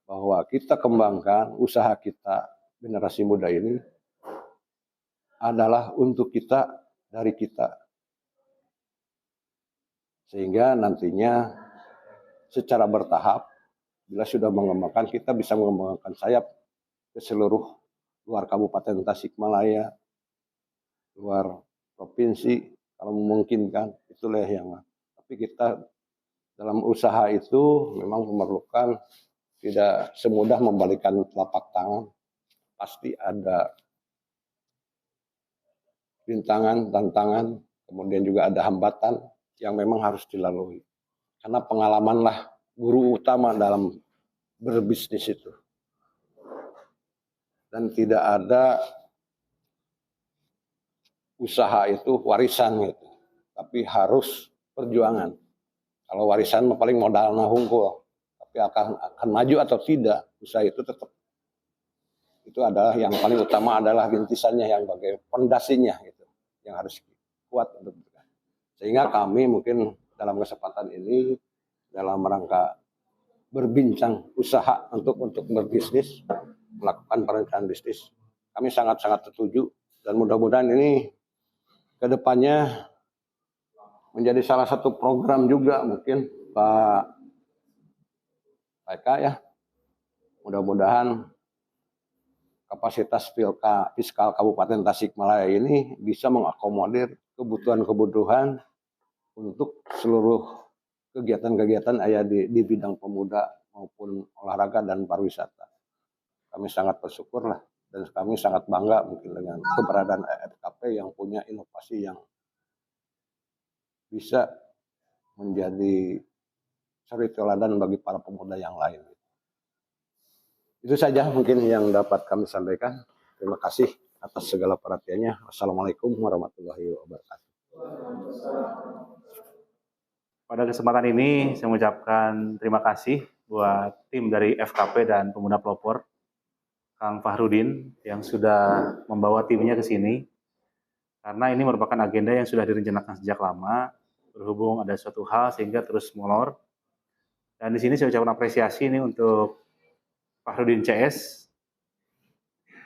bahwa kita kembangkan usaha kita, generasi muda ini adalah untuk kita, dari kita. Sehingga nantinya secara bertahap, bila sudah mengembangkan, kita bisa mengembangkan sayap ke seluruh luar Kabupaten Tasikmalaya, luar provinsi, kalau memungkinkan, itulah yang. Tapi kita dalam usaha itu memang memerlukan tidak semudah membalikan telapak tangan. Pasti ada rintangan, tantangan, kemudian juga ada hambatan yang memang harus dilalui. Karena pengalamanlah guru utama dalam berbisnis itu. Dan tidak ada usaha itu warisan gitu. Tapi harus perjuangan. Kalau warisan paling modal hungkul. Tapi akan maju atau tidak, usaha itu tetap. Itu adalah yang paling utama, adalah rintisannya, yang bagai fondasinya gitu, yang harus kuat untuk bergerak. Sehingga kami mungkin dalam kesempatan ini dalam rangka berbincang usaha untuk berbisnis, melakukan perencanaan bisnis, kami sangat-sangat setuju, dan mudah-mudahan ini ke depannya menjadi salah satu program juga mungkin Pak Eka ya. Mudah-mudahan kapasitas fiskal Kabupaten Tasikmalaya ini bisa mengakomodir kebutuhan-kebutuhan untuk seluruh kegiatan-kegiatan di bidang pemuda maupun olahraga dan pariwisata. Kami sangat bersyukur lah, dan kami sangat bangga mungkin dengan keberadaan FKP yang punya inovasi yang bisa menjadi suri teladan bagi para pemuda yang lain. Itu saja mungkin yang dapat kami sampaikan. Terima kasih atas segala perhatiannya. Wassalamualaikum warahmatullahi wabarakatuh. Pada kesempatan ini saya mengucapkan terima kasih buat tim dari FKP dan Pemuda Pelopor, Kang Fahrudin yang sudah membawa timnya ke sini. Karena ini merupakan agenda yang sudah direncanakan sejak lama, berhubung ada suatu hal sehingga terus molor. Dan di sini saya ucapkan apresiasi ini untuk Fahrudin CS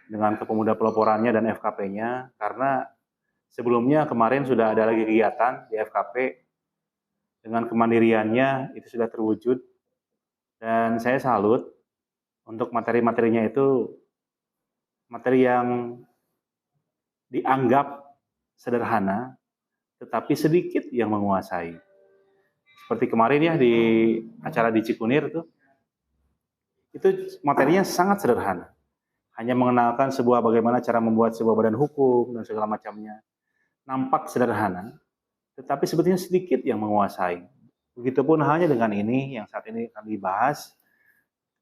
dengan kepemuda peloporannya dan FKP-nya, karena sebelumnya kemarin sudah ada lagi kegiatan di FKP dengan kemandiriannya itu sudah terwujud, dan saya salut untuk materi-materinya itu materi yang dianggap sederhana tetapi sedikit yang menguasai. Seperti kemarin ya di acara di Cikunir itu materinya sangat sederhana. Hanya mengenalkan bagaimana cara membuat sebuah badan hukum dan segala macamnya. Nampak sederhana, tetapi sebetulnya sedikit yang menguasai. Begitupun halnya dengan ini yang saat ini kami bahas,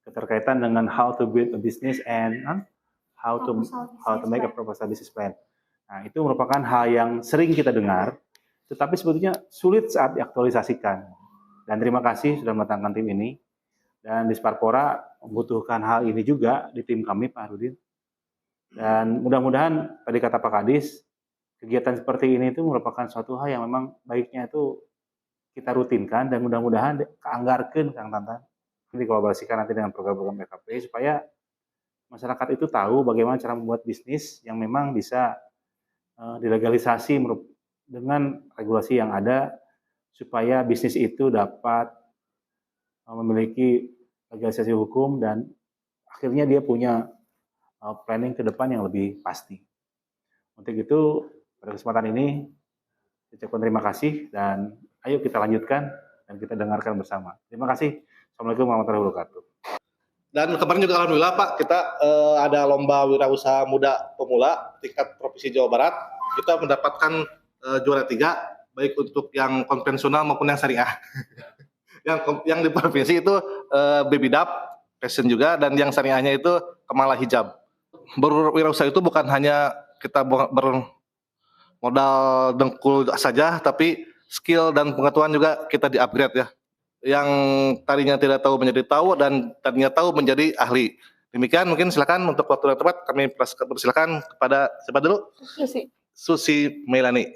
keterkaitan dengan how to build a business and how to make a proposal business plan. Nah, itu merupakan hal yang sering kita dengar, tetapi sebetulnya sulit saat diaktualisasikan. Dan terima kasih sudah mendatangkan tim ini. Dan di Sparpora membutuhkan hal ini juga di tim kami, Pak Rudin. Dan mudah-mudahan tadi kata Pak Kadis, kegiatan seperti ini itu merupakan suatu hal yang memang baiknya itu kita rutinkan, dan mudah-mudahan keanggarkan Kang Tantan dikolaborasikan nanti dengan program-program FKP supaya masyarakat itu tahu bagaimana cara membuat bisnis yang memang bisa dilegalisasi dengan regulasi yang ada, supaya bisnis itu dapat memiliki legalisasi hukum dan akhirnya dia punya planning ke depan yang lebih pasti. Untuk itu, pada kesempatan ini saya ucapkan terima kasih, dan ayo kita lanjutkan dan kita dengarkan bersama. Terima kasih. Assalamualaikum warahmatullahi wabarakatuh. Dan kemarin juga alhamdulillah Pak, kita ada lomba wirausaha muda pemula tingkat Provinsi Jawa Barat. Kita mendapatkan juara 3, baik untuk yang konvensional maupun yang syariah. yang di provinsi itu Baby Dap, fashion juga, dan yang syariahnya itu Kemala Hijab. Berwirausaha itu bukan hanya kita bermodal dengkul saja, tapi skill dan pengetahuan juga kita di-upgrade ya. Yang tadinya tidak tahu menjadi tahu, dan tadinya tahu menjadi ahli. Demikian, mungkin silakan untuk waktu yang tepat kami persilakan kepada siapa dulu? Susi Melani.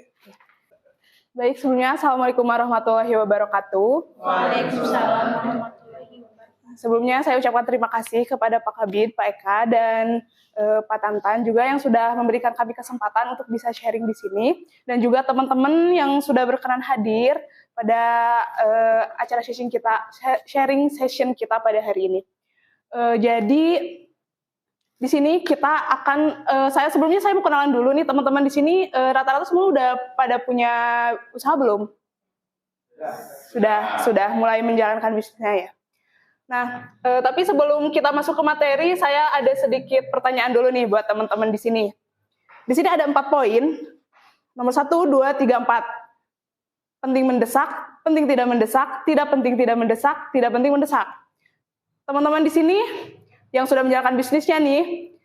Baik, sebelumnya Assalamualaikum warahmatullahi wabarakatuh. Waalaikumsalam warahmatullahi wabarakatuh. sebelumnya saya ucapkan terima kasih kepada Pak Kabid, Pak Eka, dan Pak Tantan juga yang sudah memberikan kami kesempatan untuk bisa sharing di sini, dan juga teman-teman yang sudah berkenan hadir pada acara sharing session kita pada hari ini. Jadi di sini kita akan, saya mau kenalan dulu nih teman-teman di sini, rata-rata semua udah pada punya usaha belum? Sudah mulai menjalankan bisnisnya ya. Nah, tapi sebelum kita masuk ke materi, saya ada sedikit pertanyaan dulu nih buat teman-teman di sini. Di sini ada 4 poin. Nomor 1, 2, 3, 4. Penting mendesak, penting tidak mendesak, tidak penting tidak mendesak, tidak penting mendesak. Teman-teman di sini yang sudah menjalankan bisnisnya nih,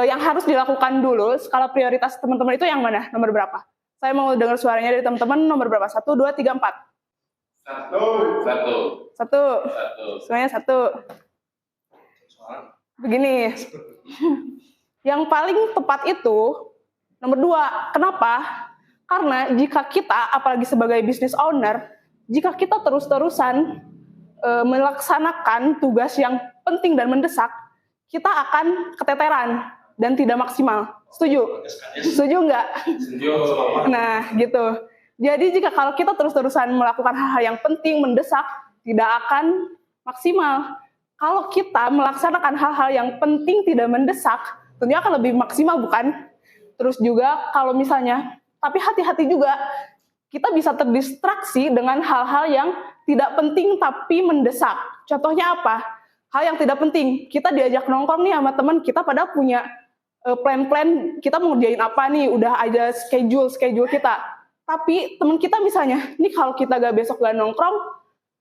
yang harus dilakukan dulu, skala prioritas teman-teman itu yang mana? Nomor berapa? Saya mau dengar suaranya dari teman-teman, nomor berapa? 1, 2, 3, 4. Satu. Semuanya 1. Begini. Yang paling tepat itu nomor 2. Kenapa? Karena jika kita, apalagi sebagai business owner, jika kita terus-terusan melaksanakan tugas yang penting dan mendesak, kita akan keteteran dan tidak maksimal. Setuju? Setuju nggak? Setuju. Nah, gitu. Jadi jika kalau kita terus-terusan melakukan hal-hal yang penting, mendesak, tidak akan maksimal. Kalau kita melaksanakan hal-hal yang penting, tidak mendesak, tentunya akan lebih maksimal, bukan? Terus juga kalau misalnya, tapi hati-hati juga, kita bisa terdistraksi dengan hal-hal yang tidak penting tapi mendesak. Contohnya apa? Hal yang tidak penting, kita diajak nongkrong nih sama teman, kita pada punya plan-plan, kita mau ngerjain apa nih, udah ada schedule kita. Tapi teman kita misalnya, nih kalau kita besok gak nongkrong,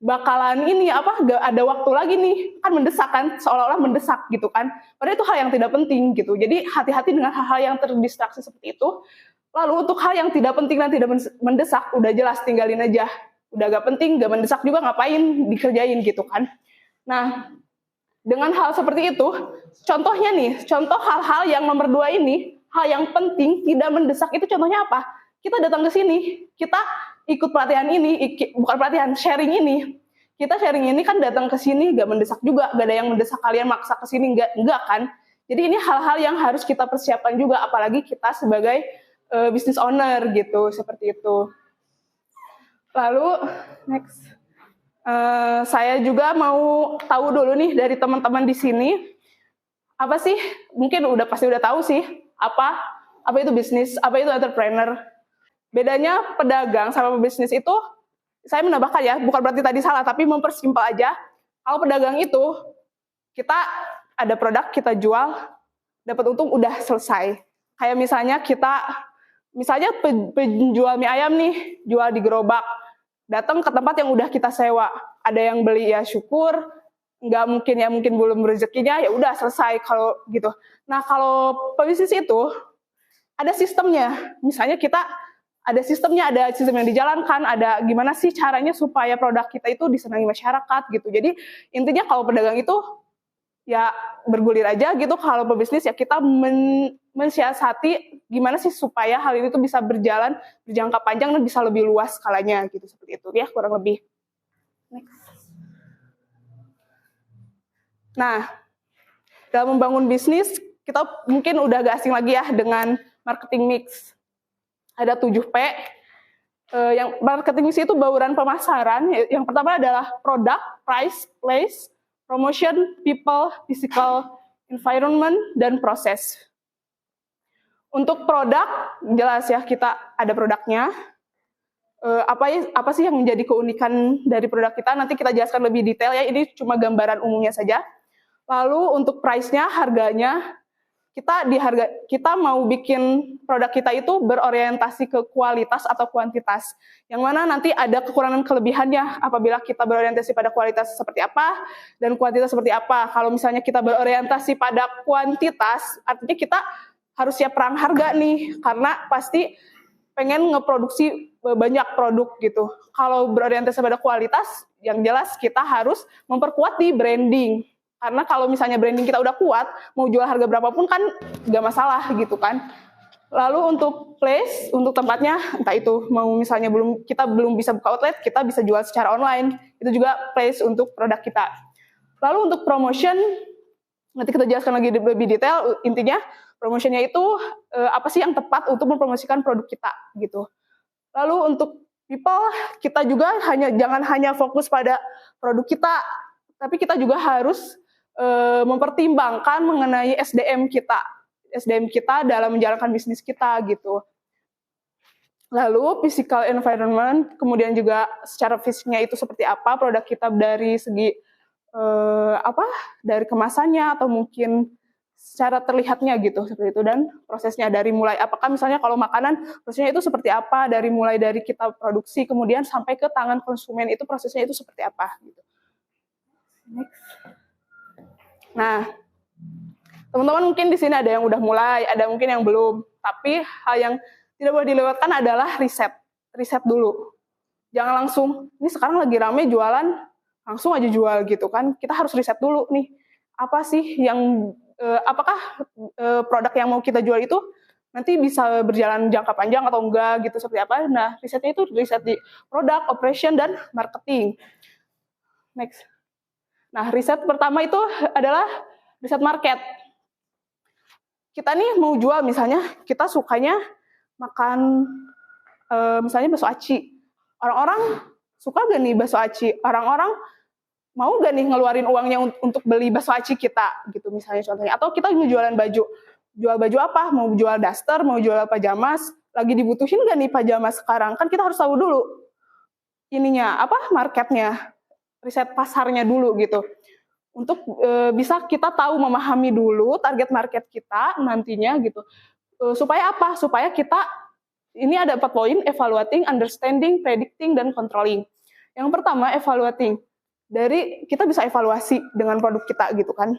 bakalan gak ada waktu lagi nih, kan mendesak kan, seolah-olah mendesak gitu kan. Padahal itu hal yang tidak penting gitu. Jadi hati-hati dengan hal-hal yang terdistraksi seperti itu. Lalu untuk hal yang tidak penting dan tidak mendesak, udah jelas tinggalin aja. Udah gak penting, gak mendesak juga, ngapain dikerjain gitu kan. Nah, dengan hal seperti itu, contohnya nih, contoh hal-hal yang nomor 2 ini, hal yang penting, tidak mendesak itu contohnya apa? Kita datang ke sini, kita ikut pelatihan ini, bukan pelatihan, sharing ini. Kita sharing ini kan datang ke sini, gak mendesak juga, gak ada yang mendesak kalian maksa ke sini, enggak kan. Jadi ini hal-hal yang harus kita persiapkan juga, apalagi kita sebagai business owner gitu, seperti itu. Lalu, next. Saya juga mau tahu dulu nih dari teman-teman di sini, apa sih, mungkin pasti udah tahu sih, apa itu bisnis, apa itu entrepreneur. Bedanya pedagang sama pebisnis itu, saya menambahkan ya, bukan berarti tadi salah, tapi mempersimpel aja. Kalau pedagang itu, kita ada produk, kita jual, dapat untung, udah selesai. Kayak misalnya penjual mie ayam nih, jual di gerobak, datang ke tempat yang udah kita sewa. Ada yang beli ya syukur, nggak mungkin ya mungkin belum rezekinya, ya udah selesai kalau gitu. Nah kalau pebisnis itu, ada sistemnya. Misalnya kita ada sistemnya, ada sistem yang dijalankan, ada gimana sih caranya supaya produk kita itu disenangi masyarakat gitu. Jadi intinya kalau pedagang itu ya bergulir aja gitu, kalau pebisnis ya kita mensiasati gimana sih supaya hal ini tuh bisa berjalan berjangka panjang dan bisa lebih luas skalanya gitu, seperti itu ya kurang lebih. Next. Nah, dalam membangun bisnis kita mungkin udah gak asing lagi ya dengan marketing mix. Ada 7P, yang marketing mix itu bauran pemasaran. Yang pertama adalah product, price, place, promotion, people, physical, environment, dan proses. Untuk produk, jelas ya kita ada produknya. Apa sih yang menjadi keunikan dari produk kita? Nanti kita jelaskan lebih detail ya, ini cuma gambaran umumnya saja. Lalu untuk price-nya, harganya, kita mau bikin produk kita itu berorientasi ke kualitas atau kuantitas. Yang mana nanti ada kekurangan kelebihannya apabila kita berorientasi pada kualitas seperti apa dan kuantitas seperti apa. Kalau misalnya kita berorientasi pada kuantitas, artinya kita harus siap perang harga nih, karena pasti pengen ngeproduksi banyak produk gitu. Kalau berorientasi pada kualitas, yang jelas kita harus memperkuat di branding. Karena kalau misalnya branding kita udah kuat, mau jual harga berapapun kan nggak masalah gitu kan. Lalu untuk place, untuk tempatnya, entah itu mau misalnya kita belum bisa buka outlet, kita bisa jual secara online. Itu juga place untuk produk kita. Lalu untuk promotion, nanti kita jelaskan lagi lebih detail. Intinya promotionnya itu apa sih yang tepat untuk mempromosikan produk kita gitu. Lalu untuk people, kita juga jangan hanya fokus pada produk kita, tapi kita juga harus mempertimbangkan mengenai SDM kita dalam menjalankan bisnis kita gitu. Lalu physical environment, kemudian juga secara fisiknya itu seperti apa produk kita dari segi dari kemasannya atau mungkin secara terlihatnya gitu seperti itu, dan prosesnya dari mulai apakah misalnya kalau makanan prosesnya itu seperti apa, dari mulai dari kita produksi kemudian sampai ke tangan konsumen itu prosesnya itu seperti apa gitu. Next. Nah, teman-teman mungkin di sini ada yang udah mulai, ada mungkin yang belum, tapi hal yang tidak boleh dilewatkan adalah riset dulu. Jangan langsung, ini sekarang lagi rame jualan, langsung aja jual gitu kan. Kita harus riset dulu nih, apa sih yang, apakah produk yang mau kita jual itu nanti bisa berjalan jangka panjang atau enggak gitu, seperti apa. Nah, risetnya itu riset di produk, operation, dan marketing. Next. Nah, riset pertama itu adalah riset market. Kita nih mau jual, misalnya kita sukanya makan misalnya bakso aci. Orang-orang suka gak nih bakso aci? Orang-orang mau gak nih ngeluarin uangnya untuk beli bakso aci kita gitu misalnya contohnya. Atau kita mau jualan baju. Jual baju apa? Mau jual daster, mau jual pajamas. Lagi dibutuhin gak nih pajamas sekarang? Kan kita harus tahu dulu ininya, marketnya. Riset pasarnya dulu gitu. Untuk bisa kita tahu memahami dulu target market kita nantinya gitu. Supaya apa? Supaya kita, ini ada 4 poin: evaluating, understanding, predicting, dan controlling. Yang pertama, evaluating. Kita bisa evaluasi dengan produk kita gitu kan.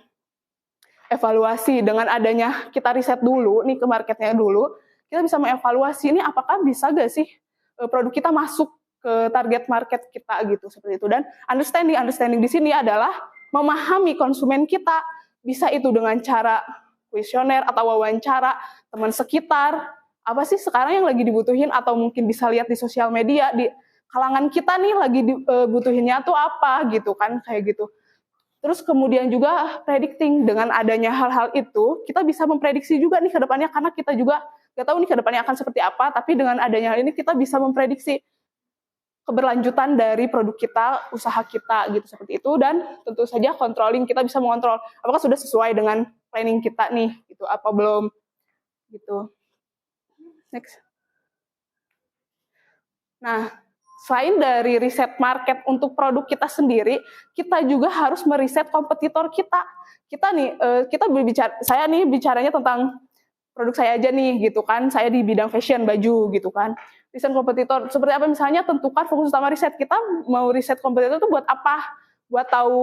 Evaluasi dengan adanya kita riset dulu nih ke marketnya dulu, kita bisa mengevaluasi ini apakah bisa gak sih produk kita masuk ke target market kita gitu, seperti itu. Dan understanding di sini adalah memahami konsumen kita, bisa itu dengan cara kuesioner atau wawancara teman sekitar, apa sih sekarang yang lagi dibutuhin, atau mungkin bisa lihat di sosial media, di kalangan kita nih lagi dibutuhinnya tuh apa gitu kan, kayak gitu. Terus kemudian juga predicting, dengan adanya hal-hal itu kita bisa memprediksi juga nih ke depannya, karena kita juga nggak tahu nih ke depannya akan seperti apa, tapi dengan adanya hal ini kita bisa memprediksi keberlanjutan dari produk kita, usaha kita gitu, seperti itu. Dan tentu saja controlling, kita bisa mengontrol apakah sudah sesuai dengan planning kita nih gitu, apa belum gitu. Next. Nah, selain dari riset market untuk produk kita sendiri, kita juga harus meriset kompetitor kita. Kita berbicara, saya nih bicaranya tentang produk saya aja nih gitu kan, saya di bidang fashion, baju gitu kan. Riset kompetitor seperti apa, misalnya tentukan fokus utama riset kita. Mau riset kompetitor itu buat apa? Buat tahu,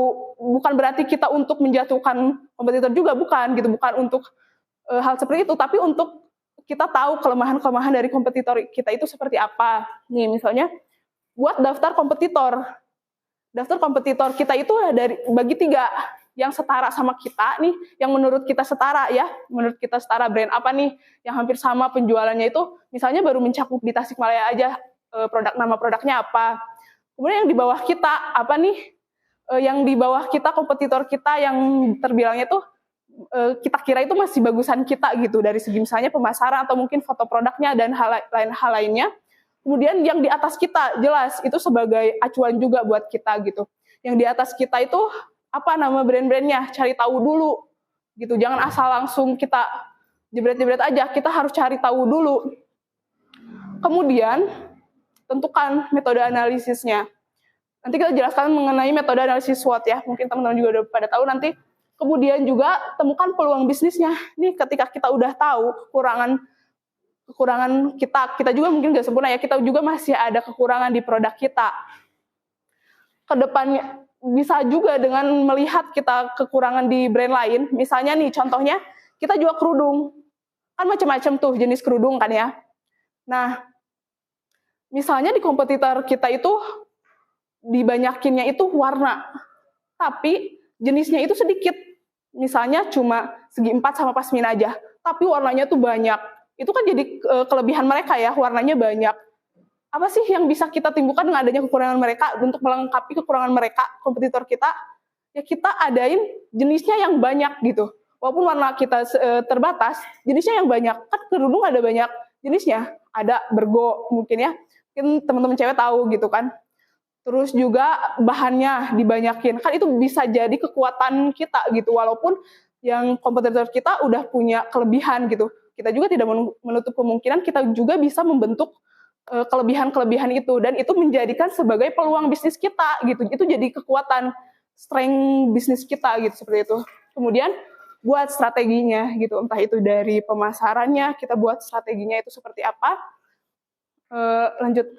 bukan berarti kita untuk menjatuhkan kompetitor juga, bukan gitu, bukan untuk hal seperti itu, tapi untuk kita tahu kelemahan-kelemahan dari kompetitor kita itu seperti apa. Nih misalnya buat daftar kompetitor. Daftar kompetitor kita itu bagi 3 yang setara sama kita nih, yang menurut kita setara ya, menurut kita setara brand apa nih yang hampir sama penjualannya itu, misalnya baru mencakup di Tasikmalaya aja, nama produknya apa. Kemudian yang di bawah kita apa nih, yang di bawah kita kompetitor kita yang terbilangnya tuh kita kira itu masih bagusan kita gitu dari segi misalnya pemasaran atau mungkin foto produknya dan hal lainnya. Kemudian yang di atas kita jelas itu sebagai acuan juga buat kita gitu. Yang di atas kita itu apa nama brand-brandnya, cari tahu dulu gitu. Jangan asal langsung kita jebret-jebret aja, kita harus cari tahu dulu. Kemudian tentukan metode analisisnya. Nanti kita jelaskan mengenai metode analisis SWOT ya, mungkin teman-teman juga udah pada tahu nanti. Kemudian juga temukan peluang bisnisnya. Nih ketika kita udah tahu kekurangan kita juga mungkin nggak sempurna ya, kita juga masih ada kekurangan di produk kita. Kedepannya bisa juga dengan melihat kita kekurangan di brand lain. Misalnya nih contohnya kita jual kerudung, kan macam-macam tuh jenis kerudung kan ya. Nah misalnya di kompetitor kita itu dibanyakinnya itu warna, tapi jenisnya itu sedikit. Misalnya cuma segi 4 sama pasmina aja, tapi warnanya tuh banyak. Itu kan jadi kelebihan mereka ya, warnanya banyak. Apa sih yang bisa kita timbulkan dengan adanya kekurangan mereka untuk melengkapi kekurangan mereka, kompetitor kita? ya kita adain jenisnya yang banyak gitu. Walaupun warna kita terbatas, jenisnya yang banyak. Kan kerudung ada banyak jenisnya. Ada bergo mungkin ya. Mungkin teman-teman cewek tahu gitu kan. Terus juga bahannya dibanyakin. Kan itu bisa jadi kekuatan kita gitu. Walaupun yang kompetitor kita udah punya kelebihan gitu. Kita juga tidak menutup kemungkinan kita juga bisa membentuk kelebihan-kelebihan itu. Dan itu menjadikan sebagai peluang bisnis kita gitu. Itu jadi kekuatan, strength bisnis kita gitu, seperti itu. Kemudian buat strateginya gitu, entah itu dari pemasarannya, kita buat strateginya itu seperti apa. Lanjut.